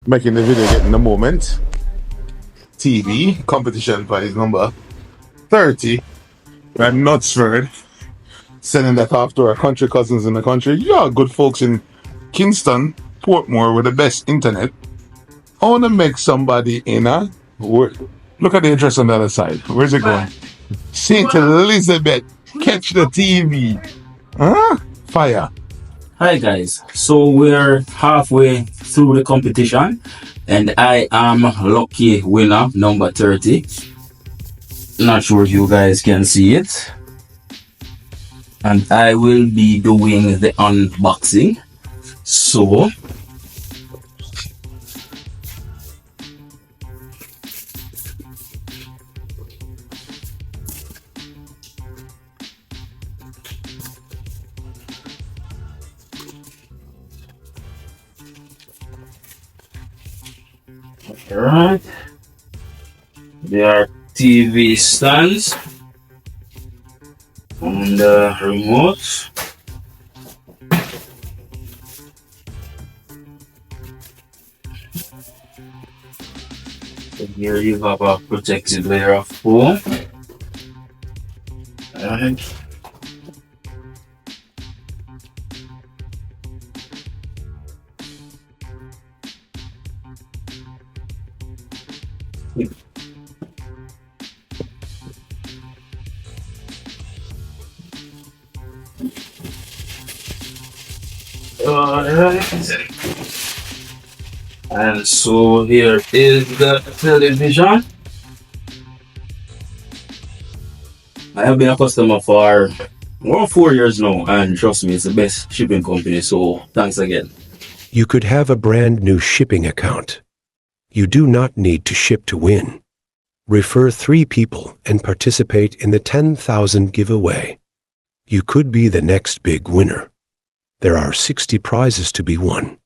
Making the video getting the moment. TV competition prize number 30. We're at Knutsford. Sending that off to our country cousins in the country. Yeah, good folks in Kingston, Portmore with the best internet. I want to make somebody in a. Look at the address on the other side. Where's it going? St. Elizabeth. Catch the TV. Huh? Fire. Hi guys, so we're halfway through the competition and I am lucky winner number 30. Not sure if you guys can see it. And I will be doing the unboxing. So alright, there are TV stands and the remote. So here you have a protective layer of foam. Alright. Alright, and so here is the television. I have been a customer for more than 4 years now, and trust me, it's the best shipping company, so thanks again. You could have a brand new shipping account. You do not need to ship to win. Refer 3 people and participate in the 10,000 giveaway. You could be the next big winner. There are 60 prizes to be won.